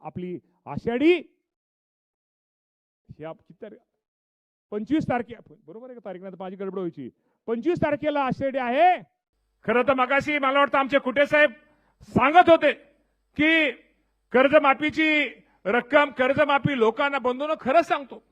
आपली आषाढी ह्या किती 25 तारखे बरोबर आहे का तारीख? नाही माझी गडबड व्हायची. 25 तारखेला आषाढी आहे. खरं तर मगाशी मला वाटतं आमचे कुटे साहेब सांगत होते की कर्जमाफीची रक्कम, कर्जमाफी लोकांना बंधून खरं सांगतो,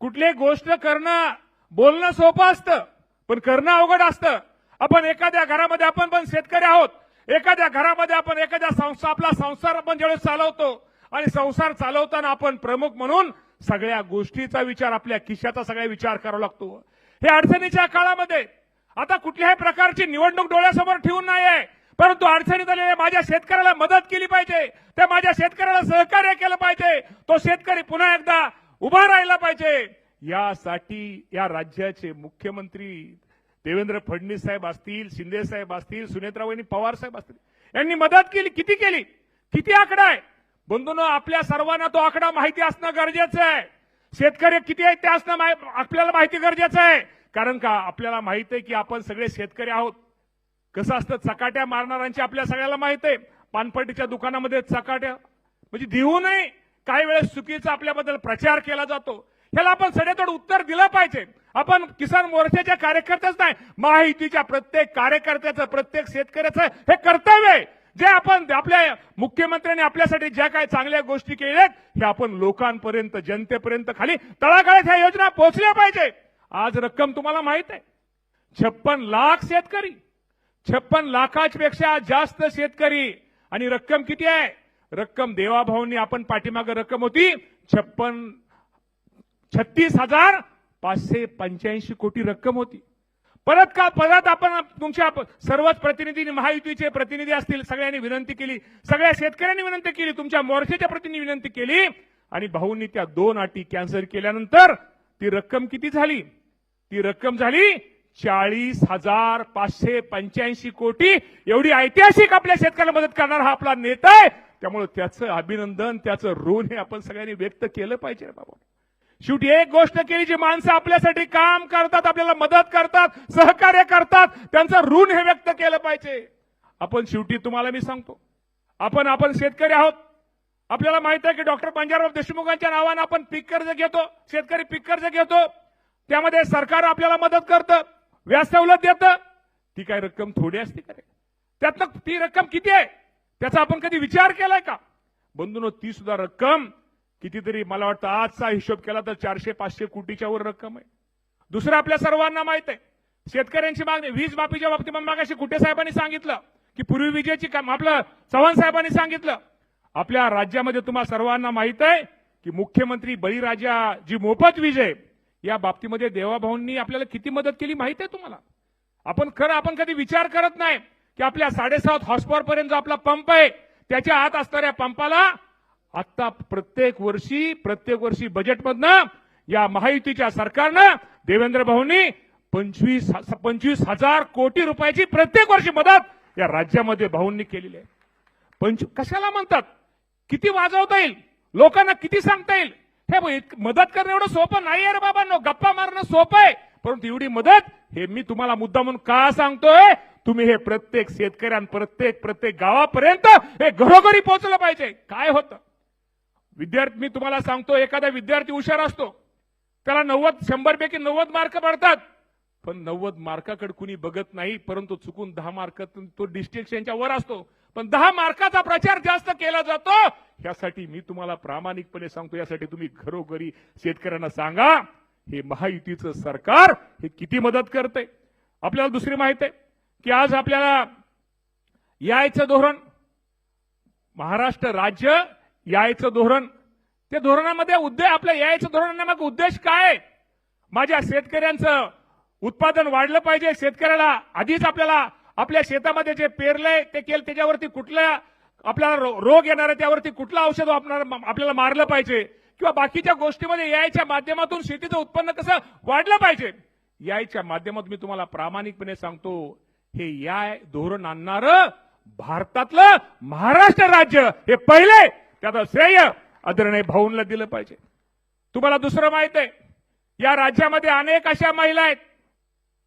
कुठलीही गोष्ट करणं बोलणं सोपं असतं पण करणं अवघड असतं. आपण एखाद्या घरामध्ये, आपण पण शेतकरी आहोत, एखाद्या घरामध्ये आपण एखाद्या संस्था, आपला संसार आपण ज्यावेळेस चालवतो आणि संसार चालवताना आपण प्रमुख म्हणून सगळ्या गोष्टीचा विचार, आपल्या खिशाचा सगळा विचार करावा लागतो. हे अडचणीच्या काळामध्ये आता कुठल्याही प्रकारची निवडणूक डोळ्यासमोर ठेवून नाहीये, परंतु अडचणीत आलेल्या माझ्या शेतकऱ्याला मदत केली पाहिजे, त्या माझ्या शेतकऱ्याला सहकार्य केलं पाहिजे, तो शेतकरी पुन्हा एकदा उभा राहिला पाहिजे. यासाठी या राज्याचे मुख्यमंत्री देवेंद्र फडणवीस साहेब असतील, शिंदे साहेब असतील, सुनेत्राबाई पवार साहेब असतील, यांनी मदत केली. किती केली? किती आकडा आहे बंधूंनो? आपल्या सर्वांना तो आकडा माहिती असणं गरजेचं आहे. शेतकरी किती आहेत ते असणं आपल्याला माहिती गरजेचं आहे. कारण का आपल्याला माहित आहे की आपण सगळे शेतकरी आहोत. कसं असतं, चकाट्या मारणाऱ्यांची आपल्या सगळ्याला माहित आहे. पानपट्टीच्या दुकानामध्ये चकाट्या म्हणजे देऊ नये, काही वेळेस चुकीचा आपल्याबद्दल प्रचार केला जातो. ह्याला आपण सडेतोड उत्तर दिलं पाहिजे. आपण किसान मोर्चाच्या कार्यकर्त्याच नाही, महायुतीच्या प्रत्येक कार्यकर्त्याचं, प्रत्येक शेतकऱ्याचं हे कर्तव्य आहे. जे आपण आपल्या मुख्यमंत्र्यांनी आपल्यासाठी ज्या काही चांगल्या गोष्टी केल्यात हे आपण लोकांपर्यंत, जनतेपर्यंत, खाली तळागाळात ह्या योजना पोहोचल्या पाहिजे. आज रक्कम तुम्हाला माहित आहे, 56 लाख शेतकरी, 56 लाखापेक्षा जास्त शेतकरी. आणि रक्कम किती आहे? रक्कम देवाभाऊंनी आपण पाठीमागे रक्कम होती 36,585 कोटी रक्कम होती. परत आपण तुमच्या सर्वच प्रतिनिधींनी, महायुतीचे प्रतिनिधी असतील, सगळ्यांनी विनंती केली, सगळ्या शेतकऱ्यांनी विनंती केली, तुमच्या मोर्चाच्या प्रतिनिधी विनंती केली आणि भाऊंनी त्या 2 अटी कॅन्सल केल्यानंतर ती रक्कम किती झाली? ती रक्कम झाली 40,585 कोटी. एवढी ऐतिहासिक आपल्या शेतकऱ्याला मदत करणारा हा आपला नेता आहे. त्यामुळे त्याचं अभिनंदन, त्याचं ऋण हे आपण सगळ्यांनी व्यक्त केलं पाहिजे बाबा. शेवटी एक गोष्ट केली, जी माणसं आपल्यासाठी काम करतात, आपल्याला मदत करतात, सहकार्य करतात, त्यांचं ऋण हे व्यक्त केलं पाहिजे. आपण शेवटी तुम्हाला मी सांगतो, आपण शेतकरी आहोत. आपल्याला माहित आहे की डॉक्टर पंजाबराव देशमुखांच्या नावानं आपण पीक कर्ज घेतो, शेतकरी पीक कर्ज घेतो. त्यामध्ये सरकार आपल्याला मदत करतं, व्याज सवलत देतं. ती काय रक्कम थोडी असते का रे? त्यातनं ती रक्कम किती आहे त्याचा आपण कधी विचार केलाय का बंधूंनो? ती सुद्धा रक्कम कितीतरी, मला वाटतं आजचा हिशोब केला तर 400-500 कोटीच्या वर रक्कम आहे. दुसरं आपल्या सर्वांना माहित आहे, शेतकऱ्यांची मागणी वीज माफीच्या बाबतीत मागाशी कुटे साहेबांनी सांगितलं की पूर्वी विजेची काम, आपलं चव्हाण साहेबांनी सांगितलं. आपल्या राज्यामध्ये तुम्हाला सर्वांना माहित आहे की मुख्यमंत्री बळीराजा जी मोफत वीज आहे या बाबतीमध्ये देवाभाऊंनी आपल्याला किती मदत केली माहित आहे तुम्हाला? आपण कधी विचार करत नाही की आपल्या 7.5 हॉर्सपॉवर पर्यंत जो आपला पंप आहे त्याच्या आत असणाऱ्या पंपाला आता प्रत्येक वर्षी बजेटमधनं या महायुतीच्या सरकारनं देवेंद्र भाऊंनी 25,000 कोटी रुपयाची प्रत्येक वर्षी मदत या राज्यामध्ये भाऊंनी केलेली आहे. कशाला म्हणतात? किती वाजवता येईल, लोकांना किती सांगता येईल? हे मदत करणं एवढं सोपं नाही रे बाबांनो. गप्पा मारणं सोपं आहे, परंतु एवढी मदत हे मी तुम्हाला मुद्दा म्हणून का सांगतोय, तुम्ही हे प्रत्येक प्रत्येक गावापर्यंत हे घरोघरी पोहोचलं पाहिजे. काय होतं विद्यार्थी, मी तुम्हाला सांगतो, एखादा विद्यार्थी हुशार असतो, त्याला 100 पैकी 90 मार्क पडतात, पण 90 मार्काकडे कुणी बघत नाही, परंतु चुकून 10 मार्कातून तो डिस्टिंक्शनच्या वर असतो, पण 10 मार्काचा प्रचार जास्त केला जातो. यासाठी मी तुम्हाला प्रामाणिकपणे सांगतो, यासाठी तुम्ही घरोघरी शेतकऱ्यांना सांगा हे महायुतीचं सरकार हे किती मदत करते. आपल्याला दुसरी माहिती आहे की आज आपल्याला यायचं धोरण, महाराष्ट्र राज्य यायचं धोरण, त्या धोरणामध्ये आपल्या यायचं धोरणामागे उद्देश काय? माझ्या शेतकऱ्यांचं उत्पादन वाढलं पाहिजे, शेतकऱ्याला आधीच आपल्याला आपल्या शेतामध्ये जे पेरलंय ते केलं त्याच्यावरती कुठल्या आपल्याला रोग येणार आहे त्यावरती कुठलं औषध आपल्याला मारलं पाहिजे, किंवा बाकीच्या गोष्टीमध्ये यायच्या माध्यमातून शेतीचं उत्पन्न कसं वाढलं पाहिजे. यायच्या माध्यमातून मी तुम्हाला प्रामाणिकपणे सांगतो, हे याय धोरण आणणारं भारतातलं महाराष्ट्र राज्य हे पहिले, त्याचं श्रेय आदरणीय भाऊंना दिलं पाहिजे. तुम्हाला दुसरं माहित आहे, या राज्यामध्ये अनेक अशा महिला आहेत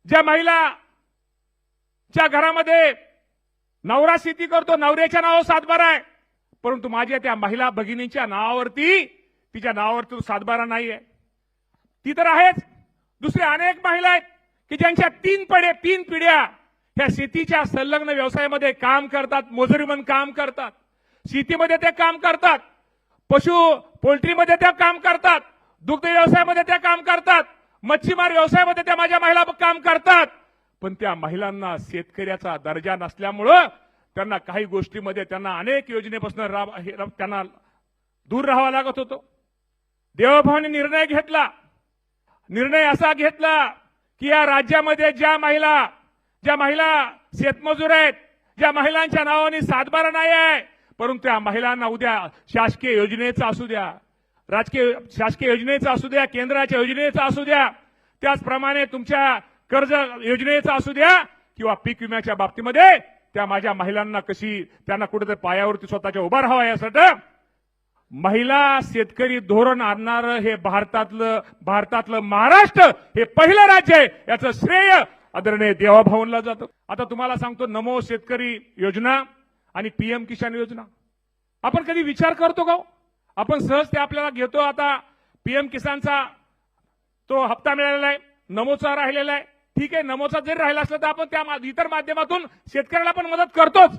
ज्या महिलाच्या घरामध्ये नवरा शेती करतो, नवऱ्याच्या नावावर सातबारा आहे, परंतु माझ्या त्या महिला भगिनींच्या नावावरती तिच्या नावावरती तो सातबारा नाही आहे. ती तर आहेच. दुसरे अनेक महिला आहेत की ज्यांच्या तीन पिढ्या ह्या शेतीच्या संलग्न व्यवसायामध्ये काम करतात, मजुरी म्हणून काम करतात, शेतीमध्ये ते काम करतात, पोल्ट्रीमध्ये त्या काम करतात, दुग्ध व्यवसायामध्ये त्या काम करतात, मच्छीमार व्यवसायामध्ये त्या माझ्या महिला काम करतात. पण त्या महिलांना शेतकऱ्याचा दर्जा नसल्यामुळं त्यांना काही गोष्टीमध्ये त्यांना अनेक योजनेपासून त्यांना दूर राहावं लागत होतं. देवभावाने निर्णय असा घेतला की या राज्यामध्ये ज्या महिला शेतमजूर आहेत, ज्या महिलांच्या नावाने सातबारा नाही आहे, परंतु त्या महिलांना उद्या शासकीय योजनेचा असू द्या, शासकीय योजनेचा असू द्या, केंद्राच्या योजनेचा असू द्या, त्याचप्रमाणे तुमच्या कर्ज योजनेचा असू द्या किंवा पीक विम्याच्या बाबतीमध्ये त्या माझ्या महिलांना त्यांना कुठेतरी पायावरती स्वतःच्या उभा राहावा यासाठी महिला शेतकरी धोरण आणणारं हे भारतातलं महाराष्ट्र हे पहिलं राज्य आहे. याचं श्रेय आदरणीय देवाभाऊंना जातं. आता तुम्हाला सांगतो, नमो शेतकरी योजना आणि पीएम किसान योजना आपण कधी विचार करतो का? आपण सहज ते आपल्याला घेतो. आता पीएम किसानचा तो हप्ता मिळालेला आहे, नमोचा राहिलेला आहे. ठीक आहे, नमोचा जरी राहिला असला तर आपण त्या इतर माध्यमातून शेतकऱ्याला पण मदत करतोच.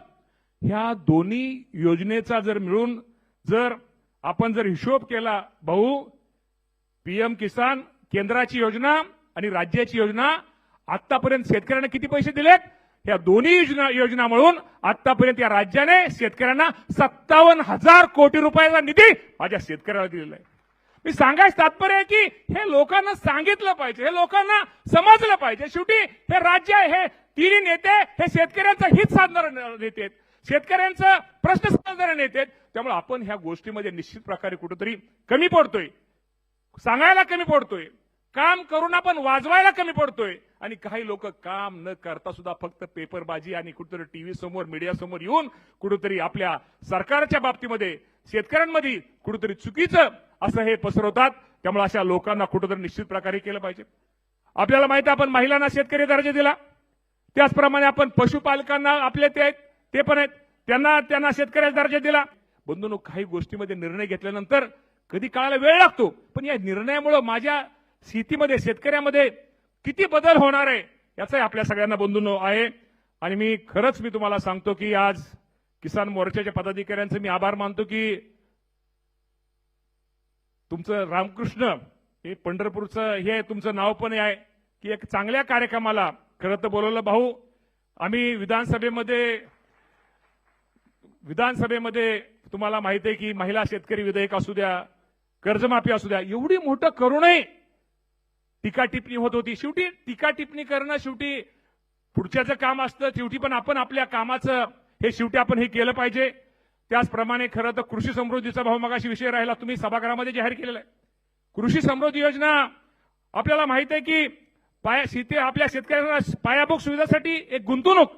ह्या दोन्ही योजनेचा जर आपण हिशोब केला भाऊ, पीएम किसान केंद्राची योजना आणि राज्याची योजना आतापर्यंत शेतकऱ्यांना किती पैसे दिलेत? या दोन्ही योजना मिळून आतापर्यंत या राज्याने शेतकऱ्यांना 57,000 कोटी रुपयाचा निधी माझ्या शेतकऱ्याला दिलेला आहे. मी सांगायचं तात्पर्य आहे की हे लोकांना सांगितलं पाहिजे, हे लोकांना समजलं पाहिजे. शेवटी हे राज्य, हे तिन्ही नेते हे शेतकऱ्यांचं हित साधणारे नेते आहेत, शेतकऱ्यांचं प्रश्न समजणारे नेते आहेत. त्यामुळे आपण ह्या गोष्टीमध्ये निश्चित प्रकारे कुठेतरी कमी पडतोय, सांगायला कमी पडतोय, काम करून आपण वाजवायला कमी पडतोय. आणि काही लोक काम न करता सुद्धा फक्त पेपरबाजी आणि कुठेतरी टीव्ही समोर, मीडिया समोर येऊन कुठेतरी आपल्या सरकारच्या बाबतीमध्ये शेतकऱ्यांमध्ये कुठेतरी चुकीचं असं हे पसरवतात. त्यामुळे अशा लोकांना कुठेतरी निश्चित प्रकारे केलं पाहिजे. आपल्याला माहिती आहे, आपण महिलांना शेतकरी दर्जा दिला, त्याचप्रमाणे आपण पशुपालकांना आपले ते पण आहेत, त्यांना शेतकऱ्याचा दर्जा दिला. बंधूंनो, काही गोष्टीमध्ये निर्णय घेतल्यानंतर कधी काळाला वेळ लागतो, पण या निर्णयामुळे माझ्या शेतीमध्ये, शेतकऱ्यामध्ये किती बदल होणार आहे याचा आपल्या सगळ्यांना बंधूंनो आहे. आणि मी तुम्हाला सांगतो की आज किसान मोर्चाच्या पदाधिकाऱ्यांचे मी आभार मानतो की तुमचं रामकृष्ण हे पंढरपूरचं हे तुमचं नाव पण आहे की एक चांगल्या कार्यक्रमाला खरं तर बोलवलं. भाऊ, आम्ही विधानसभेमध्ये तुम्हाला माहिती आहे की महिला शेतकरी विधेयक असू द्या, कर्जमाफी असू द्या, एवढी मोठं करूनही टीका टिप्पणी होत होती. शेवटी टीका टिप्पणी करणं शेवटी पुढच्याचं काम असतं. शेवटी पण आपण आपल्या कामाचं हे शेवटी आपण हे केलं पाहिजे. त्याचप्रमाणे खरं तर कृषी समृद्धीचा भाऊ मगाशी विषय राहिला, तुम्ही सभागृहामध्ये जाहीर केलेला आहे. कृषी समृद्धी योजना आपल्याला माहिती आहे की आपल्या शेतकऱ्यांना पायाभूत सुविधासाठी एक गुंतवणूक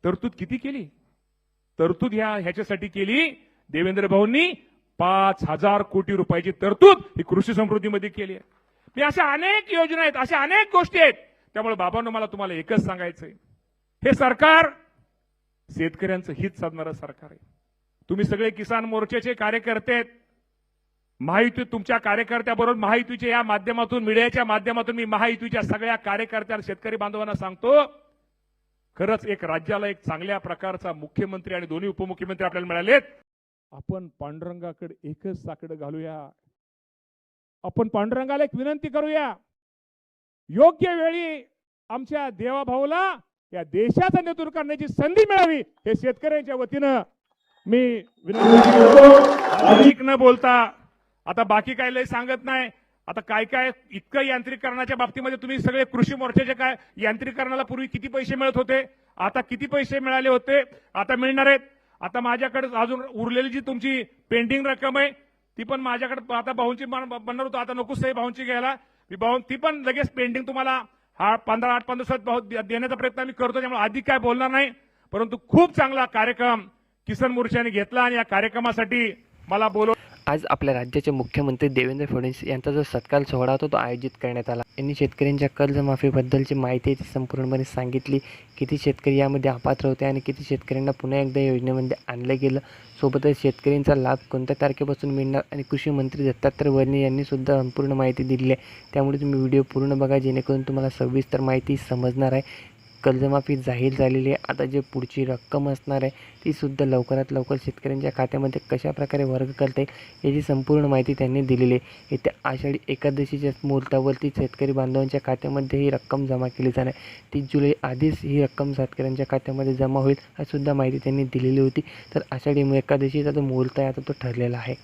तरतूद किती केली? तरतूद ह्याच्यासाठी केली देवेंद्र भाऊंनी 5,000 कोटी रुपयाची तरतूद ही कृषी समृद्धीमध्ये केली आहे. मी अशा अनेक योजना आहेत, अशा अनेक गोष्टी आहेत. त्यामुळे बाबांनो, मला तुम्हाला एकच सांगायचंय, हे सरकार शेतकऱ्यांचं हित साधणारं सरकार आहे. तुम्ही सगळे किसान मोर्चाचे कार्यकर्ते आहेत. महायुती तुमच्या कार्यकर्त्याबरोबर महायुतीच्या या माध्यमातून, मीडियाच्या माध्यमातून मी महायुतीच्या सगळ्या कार्यकर्त्यांना, शेतकरी बांधवांना सांगतो, खरंच एक राज्याला एक चांगल्या प्रकारचा मुख्यमंत्री आणि दोन्ही उपमुख्यमंत्री आपल्याला मिळालेत. आपण पांडुरंगाकडे एकच साकडं घालूया. आपण पांडुरंगाला एक विनंती करूया, योग्य वेळी आमच्या देवाभाऊला या देशाचं नेतृत्व करण्याची संधी मिळावी हे शेतकऱ्यांच्या वतीनं मी विनंती करतो. अधिक न बोलता आता बाकी काय लय सांगत नाही. आता काय इतकं यांत्रिकरणाच्या बाबतीमध्ये तुम्ही सगळे कृषी मोर्चाचे काय यांत्रिकरणाला पूर्वी किती पैसे मिळत होते, आता किती पैसे मिळाले होते, आता मिळणार आहेत. आता माझ्याकडे अजून उरलेली जी तुमची पेंडिंग रक्कम आहे ती पण माझ्याकडे आता भाऊंची बनणार होतो, आता नकोच आहे भाऊंची घ्यायला. ती पण लगेच पेंडिंग तुम्हाला 15-8 दिवसात देण्याचा प्रयत्न आम्ही करतो. त्यामुळे आधी काय बोलणार नाही, परंतु खूप चांगला कार्यक्रम किसान मोर्चाने घेतला आणि या कार्यक्रमासाठी मला बोलव आज आपल्या राज्याचे मुख्यमंत्री देवेंद्र फडणवीस यांचा जो सत्कार सोहळा होता तो आयोजित करण्यात आला. यांनी शेतकऱ्यांच्या कर्जमाफीबद्दलची माहिती ती संपूर्णपणे सांगितली. किती शेतकरी यामध्ये अपात्र होते आणि किती शेतकऱ्यांना पुन्हा एकदा योजनेमध्ये आणलं गेलं. सोबतच शेतकऱ्यांचा लाभ कोणत्या तारखेपासून मिळणार आणि कृषी मंत्री दत्तात्रय भरणे यांनी सुद्धा संपूर्ण माहिती दिली आहे. त्यामुळे तुम्ही व्हिडिओ पूर्ण बघा जेणेकरून तुम्हाला सविस्तर माहिती समजणार आहे. कर्जमाफी जाहीर झालेली आहे. आता जे पुढची रक्कम असणार आहे ती सुद्धा लवकरात लवकर शेतकऱ्यांच्या खात्यामध्ये कशाप्रकारे वर्ग करता येईल याची संपूर्ण माहिती त्यांनी दिलेली आहे. येत्या आषाढी एकादशीच्या मुहूर्तावरती शेतकरी बांधवांच्या खात्यामध्ये ही रक्कम जमा केली जाणार आहे. 30 जुलै आधीच ही रक्कम शेतकऱ्यांच्या खात्यामध्ये जमा होईल अशी सुद्धा माहिती त्यांनी दिलेली होती. तर आषाढी एकादशीचा जो मुहूर्त आहे आता तो ठरलेला आहे.